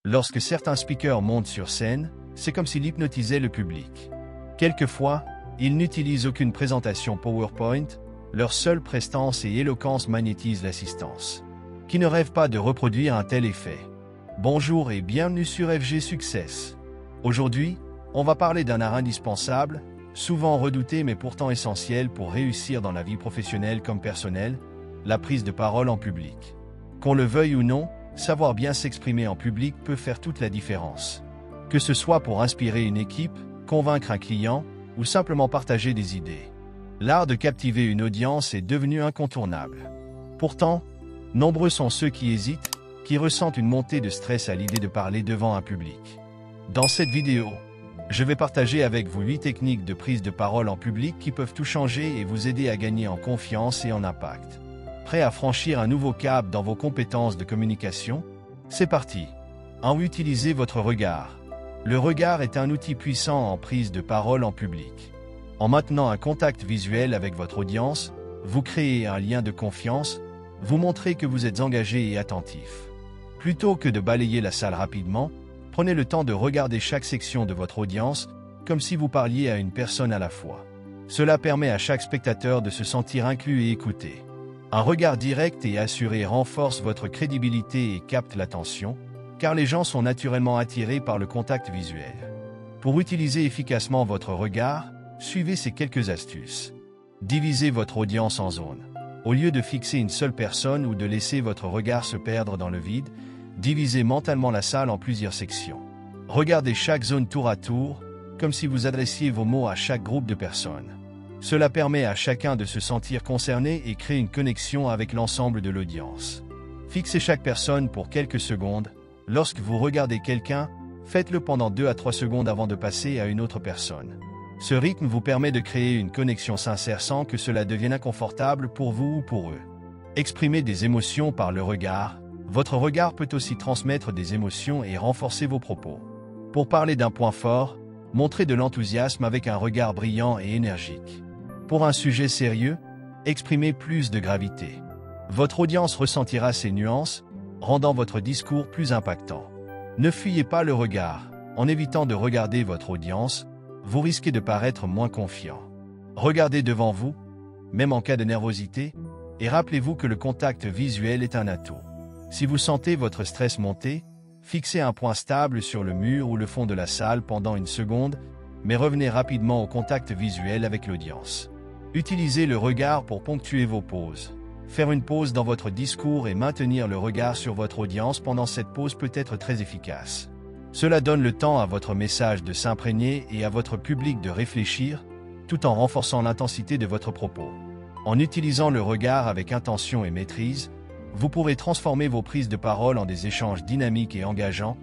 Lorsque certains speakers montent sur scène, c'est comme s'ils hypnotisaient le public. Quelquefois, ils n'utilisent aucune présentation PowerPoint, leur seule prestance et éloquence magnétisent l'assistance. Qui ne rêve pas de reproduire un tel effet? Bonjour et bienvenue sur FG Success. Aujourd'hui, on va parler d'un art indispensable, souvent redouté mais pourtant essentiel pour réussir dans la vie professionnelle comme personnelle, la prise de parole en public. Qu'on le veuille ou non, savoir bien s'exprimer en public peut faire toute la différence. Que ce soit pour inspirer une équipe, convaincre un client ou simplement partager des idées. L'art de captiver une audience est devenu incontournable. Pourtant, nombreux sont ceux qui hésitent, qui ressentent une montée de stress à l'idée de parler devant un public. Dans cette vidéo, je vais partager avec vous 8 techniques de prise de parole en public qui peuvent tout changer et vous aider à gagner en confiance et en impact. Prêt à franchir un nouveau cap dans vos compétences de communication? C'est parti! 1. Utilisez votre regard. Le regard est un outil puissant en prise de parole en public. En maintenant un contact visuel avec votre audience, vous créez un lien de confiance, vous montrez que vous êtes engagé et attentif. Plutôt que de balayer la salle rapidement, prenez le temps de regarder chaque section de votre audience, comme si vous parliez à une personne à la fois. Cela permet à chaque spectateur de se sentir inclus et écouté. Un regard direct et assuré renforce votre crédibilité et capte l'attention, car les gens sont naturellement attirés par le contact visuel. Pour utiliser efficacement votre regard, suivez ces quelques astuces. Divisez votre audience en zones. Au lieu de fixer une seule personne ou de laisser votre regard se perdre dans le vide, divisez mentalement la salle en plusieurs sections. Regardez chaque zone tour à tour, comme si vous adressiez vos mots à chaque groupe de personnes. Cela permet à chacun de se sentir concerné et crée une connexion avec l'ensemble de l'audience. Fixez chaque personne pour quelques secondes. Lorsque vous regardez quelqu'un, faites-le pendant 2 à 3 secondes avant de passer à une autre personne. Ce rythme vous permet de créer une connexion sincère sans que cela devienne inconfortable pour vous ou pour eux. Exprimez des émotions par le regard. Votre regard peut aussi transmettre des émotions et renforcer vos propos. Pour parler d'un point fort, montrez de l'enthousiasme avec un regard brillant et énergique. Pour un sujet sérieux, exprimez plus de gravité. Votre audience ressentira ces nuances, rendant votre discours plus impactant. Ne fuyez pas le regard. En évitant de regarder votre audience, vous risquez de paraître moins confiant. Regardez devant vous, même en cas de nervosité, et rappelez-vous que le contact visuel est un atout. Si vous sentez votre stress monter, fixez un point stable sur le mur ou le fond de la salle pendant une seconde, mais revenez rapidement au contact visuel avec l'audience. Utilisez le regard pour ponctuer vos pauses. Faire une pause dans votre discours et maintenir le regard sur votre audience pendant cette pause peut être très efficace. Cela donne le temps à votre message de s'imprégner et à votre public de réfléchir, tout en renforçant l'intensité de votre propos. En utilisant le regard avec intention et maîtrise, vous pourrez transformer vos prises de parole en des échanges dynamiques et engageants,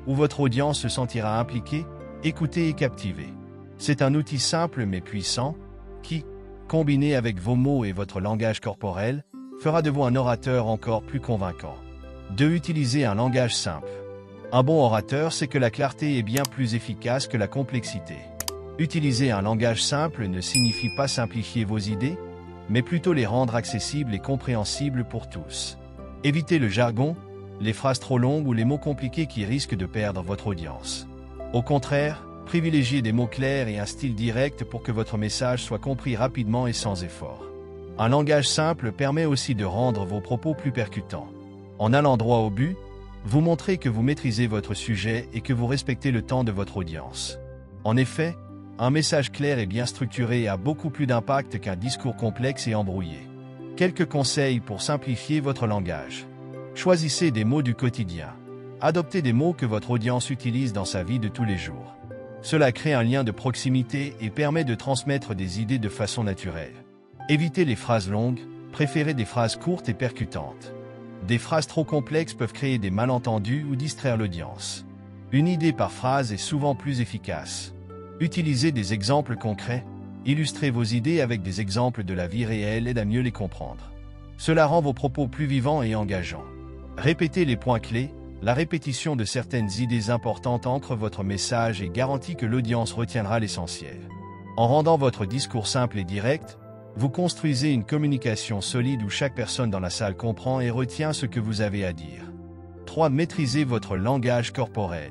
où votre audience se sentira impliquée, écoutée et captivée. C'est un outil simple mais puissant, qui, combiné avec vos mots et votre langage corporel, fera de vous un orateur encore plus convaincant. 2. Utilisez un langage simple. Un bon orateur sait que la clarté est bien plus efficace que la complexité. Utiliser un langage simple ne signifie pas simplifier vos idées, mais plutôt les rendre accessibles et compréhensibles pour tous. Évitez le jargon, les phrases trop longues ou les mots compliqués qui risquent de perdre votre audience. Au contraire, privilégiez des mots clairs et un style direct pour que votre message soit compris rapidement et sans effort. Un langage simple permet aussi de rendre vos propos plus percutants. En allant droit au but, vous montrez que vous maîtrisez votre sujet et que vous respectez le temps de votre audience. En effet, un message clair et bien structuré a beaucoup plus d'impact qu'un discours complexe et embrouillé. Quelques conseils pour simplifier votre langage. Choisissez des mots du quotidien. Adoptez des mots que votre audience utilise dans sa vie de tous les jours. Cela crée un lien de proximité et permet de transmettre des idées de façon naturelle. Évitez les phrases longues, préférez des phrases courtes et percutantes. Des phrases trop complexes peuvent créer des malentendus ou distraire l'audience. Une idée par phrase est souvent plus efficace. Utilisez des exemples concrets. Illustrez vos idées avec des exemples de la vie réelle aide à mieux les comprendre. Cela rend vos propos plus vivants et engageants. Répétez les points clés. La répétition de certaines idées importantes ancre votre message et garantit que l'audience retiendra l'essentiel. En rendant votre discours simple et direct, vous construisez une communication solide où chaque personne dans la salle comprend et retient ce que vous avez à dire. 3. Maîtrisez votre langage corporel.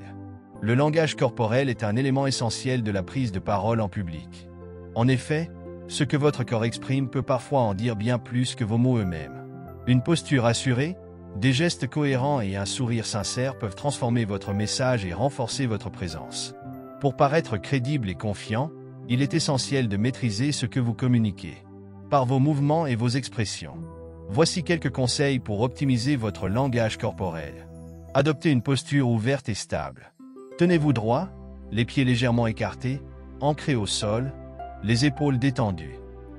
Le langage corporel est un élément essentiel de la prise de parole en public. En effet, ce que votre corps exprime peut parfois en dire bien plus que vos mots eux-mêmes. Une posture assurée, des gestes cohérents et un sourire sincère peuvent transformer votre message et renforcer votre présence. Pour paraître crédible et confiant, il est essentiel de maîtriser ce que vous communiquez, par vos mouvements et vos expressions. Voici quelques conseils pour optimiser votre langage corporel. Adoptez une posture ouverte et stable. Tenez-vous droit, les pieds légèrement écartés, ancrés au sol, les épaules détendues.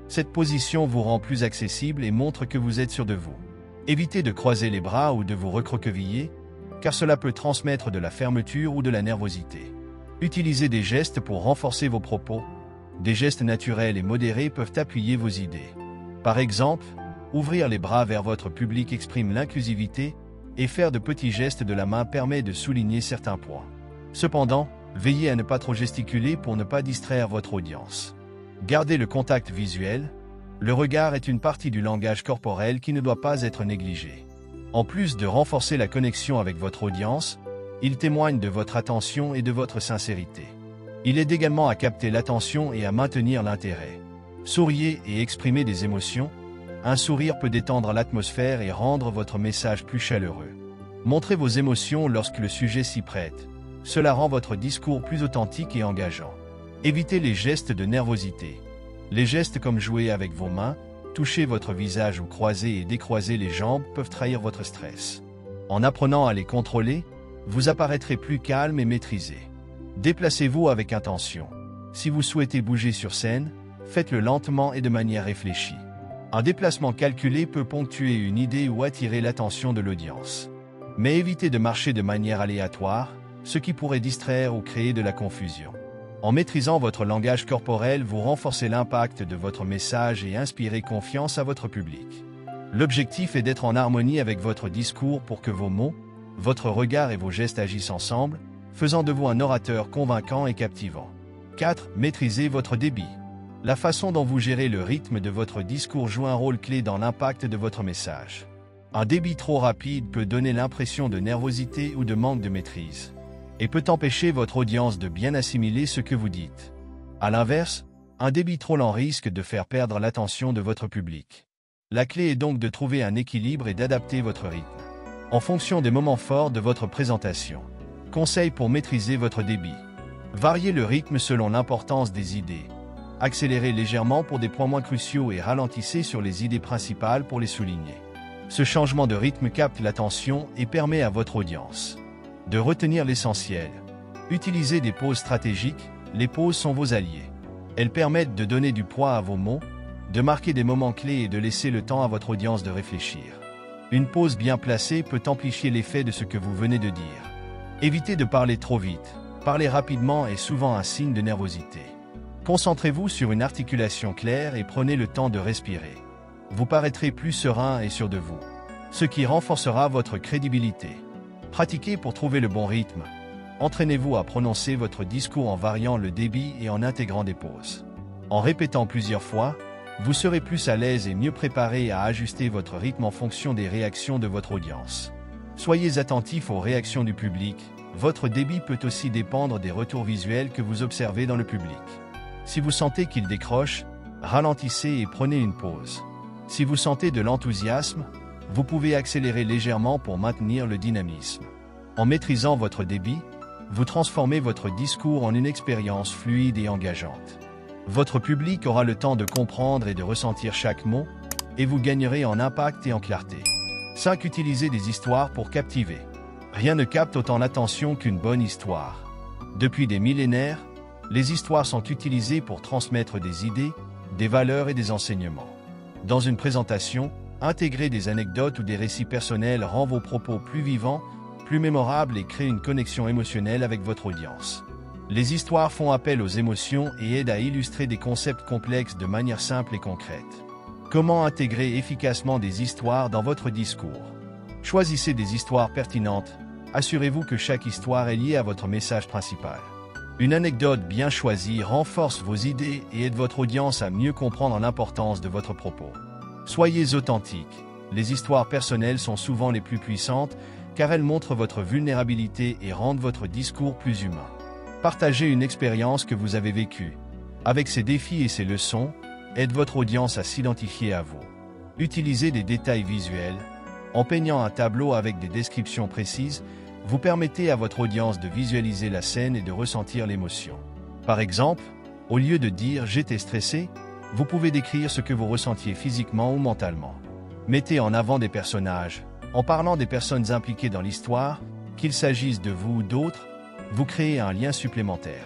Cette position vous rend plus accessible et montre que vous êtes sûr de vous. Évitez de croiser les bras ou de vous recroqueviller, car cela peut transmettre de la fermeture ou de la nervosité. Utilisez des gestes pour renforcer vos propos. Des gestes naturels et modérés peuvent appuyer vos idées. Par exemple, ouvrir les bras vers votre public exprime l'inclusivité et faire de petits gestes de la main permet de souligner certains points. Cependant, veillez à ne pas trop gesticuler pour ne pas distraire votre audience. Gardez le contact visuel. Le regard est une partie du langage corporel qui ne doit pas être négligé. En plus de renforcer la connexion avec votre audience, il témoigne de votre attention et de votre sincérité. Il aide également à capter l'attention et à maintenir l'intérêt. Souriez et exprimez des émotions. Un sourire peut détendre l'atmosphère et rendre votre message plus chaleureux. Montrez vos émotions lorsque le sujet s'y prête. Cela rend votre discours plus authentique et engageant. Évitez les gestes de nervosité. Les gestes comme jouer avec vos mains, toucher votre visage ou croiser et décroiser les jambes peuvent trahir votre stress. En apprenant à les contrôler, vous apparaîtrez plus calme et maîtrisé. Déplacez-vous avec intention. Si vous souhaitez bouger sur scène, faites-le lentement et de manière réfléchie. Un déplacement calculé peut ponctuer une idée ou attirer l'attention de l'audience. Mais évitez de marcher de manière aléatoire, ce qui pourrait distraire ou créer de la confusion. En maîtrisant votre langage corporel, vous renforcez l'impact de votre message et inspirez confiance à votre public. L'objectif est d'être en harmonie avec votre discours pour que vos mots, votre regard et vos gestes agissent ensemble, faisant de vous un orateur convaincant et captivant. 4. Maîtrisez votre débit. La façon dont vous gérez le rythme de votre discours joue un rôle clé dans l'impact de votre message. Un débit trop rapide peut donner l'impression de nervosité ou de manque de maîtrise, et peut empêcher votre audience de bien assimiler ce que vous dites. À l'inverse, un débit trop lent risque de faire perdre l'attention de votre public. La clé est donc de trouver un équilibre et d'adapter votre rythme en fonction des moments forts de votre présentation. Conseil pour maîtriser votre débit. Variez le rythme selon l'importance des idées. Accélérez légèrement pour des points moins cruciaux et ralentissez sur les idées principales pour les souligner. Ce changement de rythme capte l'attention et permet à votre audience de retenir l'essentiel. Utilisez des pauses stratégiques. Les pauses sont vos alliés. Elles permettent de donner du poids à vos mots, de marquer des moments clés et de laisser le temps à votre audience de réfléchir. Une pause bien placée peut amplifier l'effet de ce que vous venez de dire. Évitez de parler trop vite. Parler rapidement est souvent un signe de nervosité. Concentrez-vous sur une articulation claire et prenez le temps de respirer. Vous paraîtrez plus serein et sûr de vous, ce qui renforcera votre crédibilité. Pratiquez pour trouver le bon rythme. Entraînez-vous à prononcer votre discours en variant le débit et en intégrant des pauses. En répétant plusieurs fois, vous serez plus à l'aise et mieux préparé à ajuster votre rythme en fonction des réactions de votre audience. Soyez attentif aux réactions du public. Votre débit peut aussi dépendre des retours visuels que vous observez dans le public. Si vous sentez qu'il décroche, ralentissez et prenez une pause. Si vous sentez de l'enthousiasme, vous pouvez accélérer légèrement pour maintenir le dynamisme. En maîtrisant votre débit, vous transformez votre discours en une expérience fluide et engageante. Votre public aura le temps de comprendre et de ressentir chaque mot, et vous gagnerez en impact et en clarté. 5. Utilisez des histoires pour captiver. Rien ne capte autant l'attention qu'une bonne histoire. Depuis des millénaires, les histoires sont utilisées pour transmettre des idées, des valeurs et des enseignements. Dans une présentation, intégrer des anecdotes ou des récits personnels rend vos propos plus vivants, plus mémorables et crée une connexion émotionnelle avec votre audience. Les histoires font appel aux émotions et aident à illustrer des concepts complexes de manière simple et concrète. Comment intégrer efficacement des histoires dans votre discours? Choisissez des histoires pertinentes. Assurez-vous que chaque histoire est liée à votre message principal. Une anecdote bien choisie renforce vos idées et aide votre audience à mieux comprendre l'importance de votre propos. Soyez authentique. Les histoires personnelles sont souvent les plus puissantes car elles montrent votre vulnérabilité et rendent votre discours plus humain. Partagez une expérience que vous avez vécue. Avec ces défis et ces leçons, aide votre audience à s'identifier à vous. Utilisez des détails visuels. En peignant un tableau avec des descriptions précises, vous permettez à votre audience de visualiser la scène et de ressentir l'émotion. Par exemple, au lieu de dire « j'étais stressé », vous pouvez décrire ce que vous ressentiez physiquement ou mentalement. Mettez en avant des personnages. En parlant des personnes impliquées dans l'histoire, qu'il s'agisse de vous ou d'autres, vous créez un lien supplémentaire.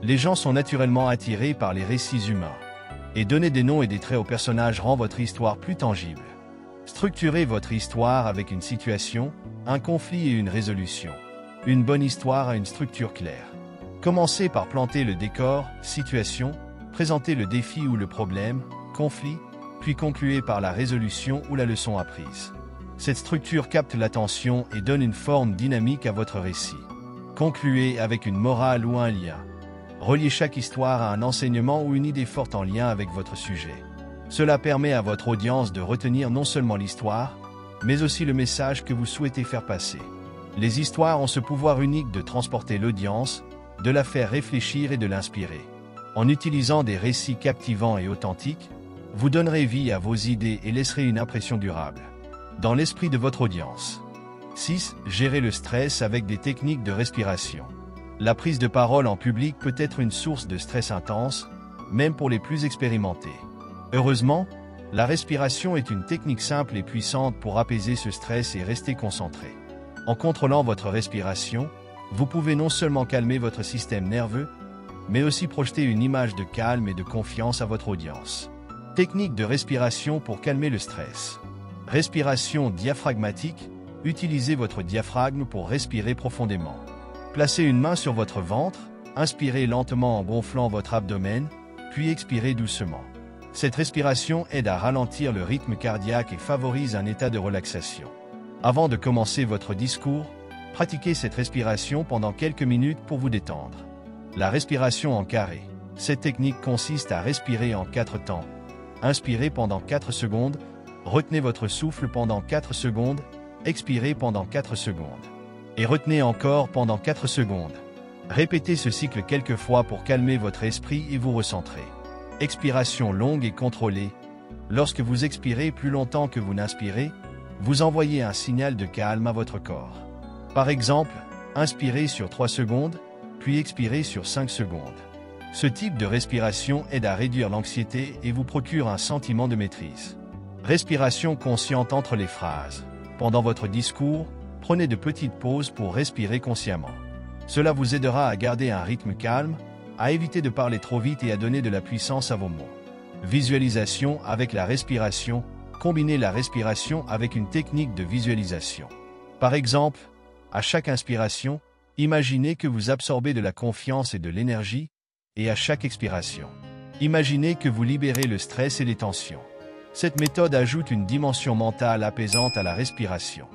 Les gens sont naturellement attirés par les récits humains. Et donner des noms et des traits aux personnages rend votre histoire plus tangible. Structurez votre histoire avec une situation, un conflit et une résolution. Une bonne histoire a une structure claire. Commencez par planter le décor, situation, présenter le défi ou le problème, conflit, puis concluez par la résolution ou la leçon apprise. Cette structure capte l'attention et donne une forme dynamique à votre récit. Concluez avec une morale ou un lien. Reliez chaque histoire à un enseignement ou une idée forte en lien avec votre sujet. Cela permet à votre audience de retenir non seulement l'histoire, mais aussi le message que vous souhaitez faire passer. Les histoires ont ce pouvoir unique de transporter l'audience, de la faire réfléchir et de l'inspirer. En utilisant des récits captivants et authentiques, vous donnerez vie à vos idées et laisserez une impression durable dans l'esprit de votre audience. 6. Gérer le stress avec des techniques de respiration. La prise de parole en public peut être une source de stress intense, même pour les plus expérimentés. Heureusement, la respiration est une technique simple et puissante pour apaiser ce stress et rester concentré. En contrôlant votre respiration, vous pouvez non seulement calmer votre système nerveux, mais aussi projeter une image de calme et de confiance à votre audience. Technique de respiration pour calmer le stress. Respiration diaphragmatique. Utilisez votre diaphragme pour respirer profondément. Placez une main sur votre ventre, inspirez lentement en gonflant votre abdomen, puis expirez doucement. Cette respiration aide à ralentir le rythme cardiaque et favorise un état de relaxation. Avant de commencer votre discours, pratiquez cette respiration pendant quelques minutes pour vous détendre. La respiration en carré. Cette technique consiste à respirer en 4 temps. Inspirez pendant 4 secondes, retenez votre souffle pendant 4 secondes, expirez pendant 4 secondes. Et retenez encore pendant 4 secondes. Répétez ce cycle quelques fois pour calmer votre esprit et vous recentrer. Expiration longue et contrôlée. Lorsque vous expirez plus longtemps que vous n'inspirez, vous envoyez un signal de calme à votre corps. Par exemple, inspirez sur 3 secondes, puis expirez sur 5 secondes. Ce type de respiration aide à réduire l'anxiété et vous procure un sentiment de maîtrise. Respiration consciente entre les phrases. Pendant votre discours, prenez de petites pauses pour respirer consciemment. Cela vous aidera à garder un rythme calme, à éviter de parler trop vite et à donner de la puissance à vos mots. Visualisation avec la respiration. Combinez la respiration avec une technique de visualisation. Par exemple, à chaque inspiration, imaginez que vous absorbez de la confiance et de l'énergie, et à chaque expiration, imaginez que vous libérez le stress et les tensions. Cette méthode ajoute une dimension mentale apaisante à la respiration.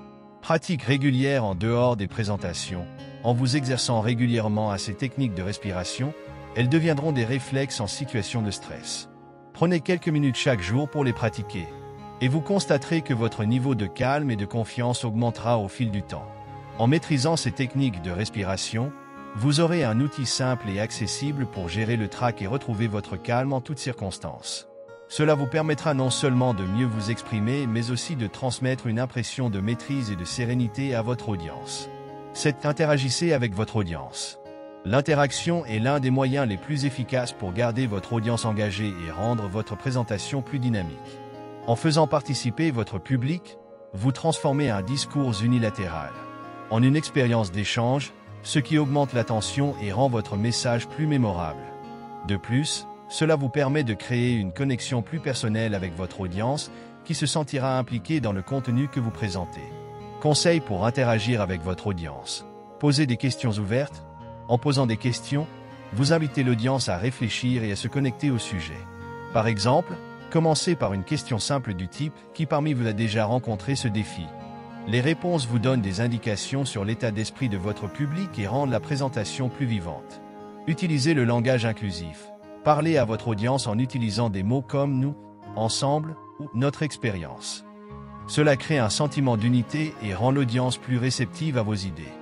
Pratique régulière en dehors des présentations. En vous exerçant régulièrement à ces techniques de respiration, elles deviendront des réflexes en situation de stress. Prenez quelques minutes chaque jour pour les pratiquer, et vous constaterez que votre niveau de calme et de confiance augmentera au fil du temps. En maîtrisant ces techniques de respiration, vous aurez un outil simple et accessible pour gérer le trac et retrouver votre calme en toutes circonstances. Cela vous permettra non seulement de mieux vous exprimer, mais aussi de transmettre une impression de maîtrise et de sérénité à votre audience. Interagissez avec votre audience. L'interaction est l'un des moyens les plus efficaces pour garder votre audience engagée et rendre votre présentation plus dynamique. En faisant participer votre public, vous transformez un discours unilatéral en une expérience d'échange, ce qui augmente l'attention et rend votre message plus mémorable. De plus, cela vous permet de créer une connexion plus personnelle avec votre audience qui se sentira impliquée dans le contenu que vous présentez. Conseil pour interagir avec votre audience. Posez des questions ouvertes. En posant des questions, vous invitez l'audience à réfléchir et à se connecter au sujet. Par exemple, commencez par une question simple du type « Qui parmi vous a déjà rencontré ce défi ?» Les réponses vous donnent des indications sur l'état d'esprit de votre public et rendent la présentation plus vivante. Utilisez le langage inclusif. Parlez à votre audience en utilisant des mots comme « nous »,« ensemble » ou « notre expérience ». Cela crée un sentiment d'unité et rend l'audience plus réceptive à vos idées.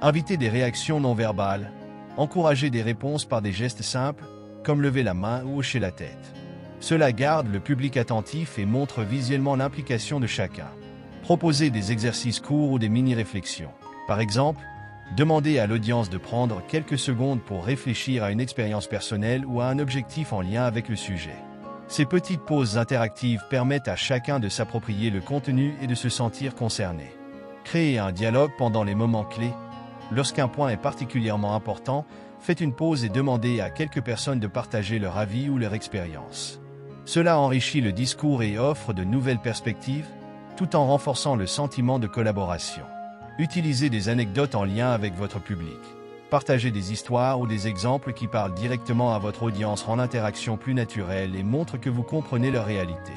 Invitez des réactions non verbales. Encouragez des réponses par des gestes simples, comme lever la main ou hocher la tête. Cela garde le public attentif et montre visuellement l'implication de chacun. Proposez des exercices courts ou des mini-réflexions. Par exemple, demandez à l'audience de prendre quelques secondes pour réfléchir à une expérience personnelle ou à un objectif en lien avec le sujet. Ces petites pauses interactives permettent à chacun de s'approprier le contenu et de se sentir concerné. Créez un dialogue pendant les moments clés. Lorsqu'un point est particulièrement important, faites une pause et demandez à quelques personnes de partager leur avis ou leur expérience. Cela enrichit le discours et offre de nouvelles perspectives, tout en renforçant le sentiment de collaboration. Utilisez des anecdotes en lien avec votre public. Partagez des histoires ou des exemples qui parlent directement à votre audience, rend l'interaction plus naturelle et montre que vous comprenez leur réalité.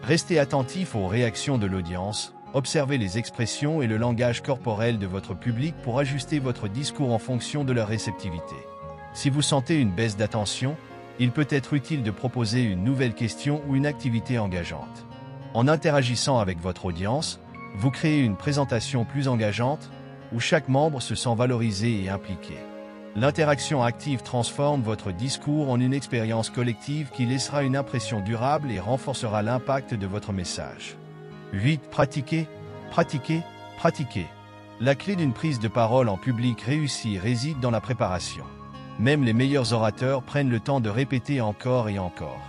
Restez attentif aux réactions de l'audience, observez les expressions et le langage corporel de votre public pour ajuster votre discours en fonction de leur réceptivité. Si vous sentez une baisse d'attention, il peut être utile de proposer une nouvelle question ou une activité engageante. En interagissant avec votre audience, vous créez une présentation plus engageante, où chaque membre se sent valorisé et impliqué. L'interaction active transforme votre discours en une expérience collective qui laissera une impression durable et renforcera l'impact de votre message. 8. Pratiquer, pratiquer, pratiquer. La clé d'une prise de parole en public réussie réside dans la préparation. Même les meilleurs orateurs prennent le temps de répéter encore et encore.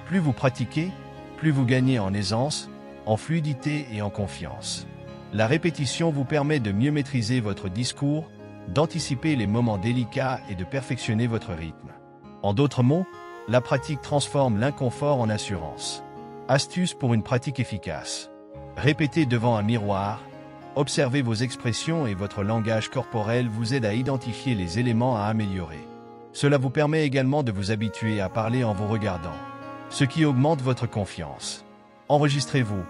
Plus vous pratiquez, plus vous gagnez en aisance, en fluidité et en confiance. La répétition vous permet de mieux maîtriser votre discours, d'anticiper les moments délicats et de perfectionner votre rythme. En d'autres mots, la pratique transforme l'inconfort en assurance. Astuce pour une pratique efficace. Répétez devant un miroir, observez vos expressions et votre langage corporel vous aide à identifier les éléments à améliorer. Cela vous permet également de vous habituer à parler en vous regardant, ce qui augmente votre confiance. Enregistrez-vous.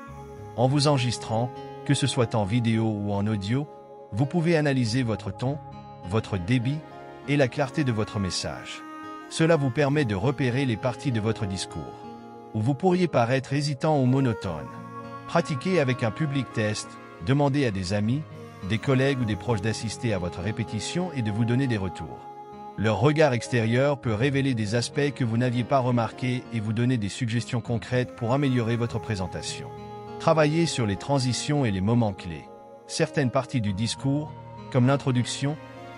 En vous enregistrant, que ce soit en vidéo ou en audio, vous pouvez analyser votre ton, votre débit et la clarté de votre message. Cela vous permet de repérer les parties de votre discours où vous pourriez paraître hésitant ou monotone. Pratiquez avec un public test, demandez à des amis, des collègues ou des proches d'assister à votre répétition et de vous donner des retours. Leur regard extérieur peut révéler des aspects que vous n'aviez pas remarqués et vous donner des suggestions concrètes pour améliorer votre présentation. Travaillez sur les transitions et les moments clés. Certaines parties du discours, comme l'introduction,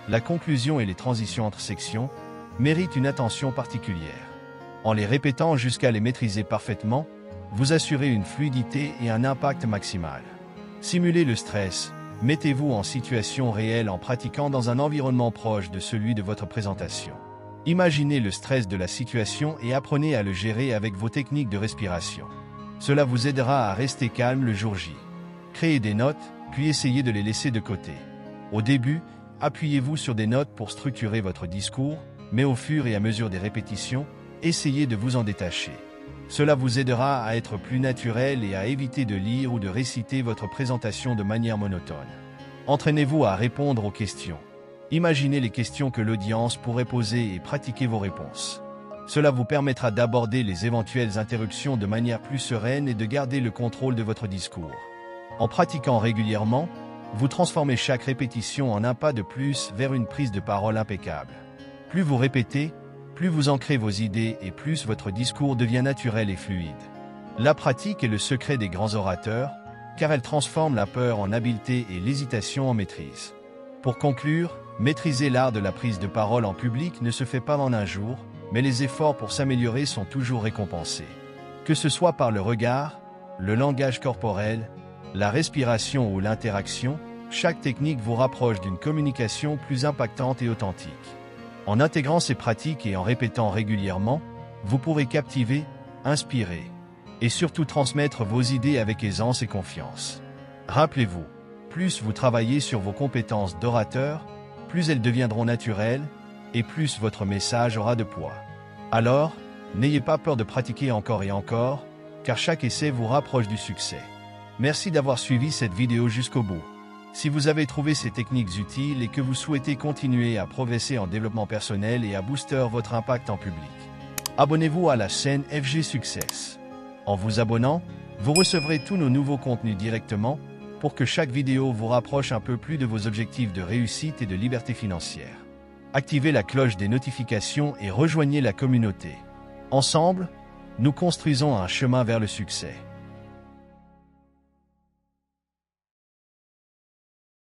la conclusion et les transitions entre sections, méritent une attention particulière. En les répétant jusqu'à les maîtriser parfaitement, vous assurez une fluidité et un impact maximal. Simulez le stress. Mettez-vous en situation réelle en pratiquant dans un environnement proche de celui de votre présentation. Imaginez le stress de la situation et apprenez à le gérer avec vos techniques de respiration. Cela vous aidera à rester calme le jour J. Créez des notes, puis essayez de les laisser de côté. Au début, appuyez-vous sur des notes pour structurer votre discours, mais au fur et à mesure des répétitions, essayez de vous en détacher. Cela vous aidera à être plus naturel et à éviter de lire ou de réciter votre présentation de manière monotone. Entraînez-vous à répondre aux questions. Imaginez les questions que l'audience pourrait poser et pratiquez vos réponses. Cela vous permettra d'aborder les éventuelles interruptions de manière plus sereine et de garder le contrôle de votre discours. En pratiquant régulièrement, vous transformez chaque répétition en un pas de plus vers une prise de parole impeccable. Plus vous répétez, plus vous ancrez vos idées et plus votre discours devient naturel et fluide. La pratique est le secret des grands orateurs, car elle transforme la peur en habileté et l'hésitation en maîtrise. Pour conclure, maîtriser l'art de la prise de parole en public ne se fait pas en un jour, mais les efforts pour s'améliorer sont toujours récompensés. Que ce soit par le regard, le langage corporel, la respiration ou l'interaction, chaque technique vous rapproche d'une communication plus impactante et authentique. En intégrant ces pratiques et en répétant régulièrement, vous pourrez captiver, inspirer et surtout transmettre vos idées avec aisance et confiance. Rappelez-vous, plus vous travaillez sur vos compétences d'orateur, plus elles deviendront naturelles et plus votre message aura de poids. Alors, n'ayez pas peur de pratiquer encore et encore, car chaque essai vous rapproche du succès. Merci d'avoir suivi cette vidéo jusqu'au bout. Si vous avez trouvé ces techniques utiles et que vous souhaitez continuer à progresser en développement personnel et à booster votre impact en public, abonnez-vous à la chaîne FG Success. En vous abonnant, Vous recevrez tous nos nouveaux contenus directement pour que chaque vidéo vous rapproche un peu plus de vos objectifs de réussite et de liberté financière. Activez la cloche des notifications et rejoignez la communauté. Ensemble, nous construisons un chemin vers le succès.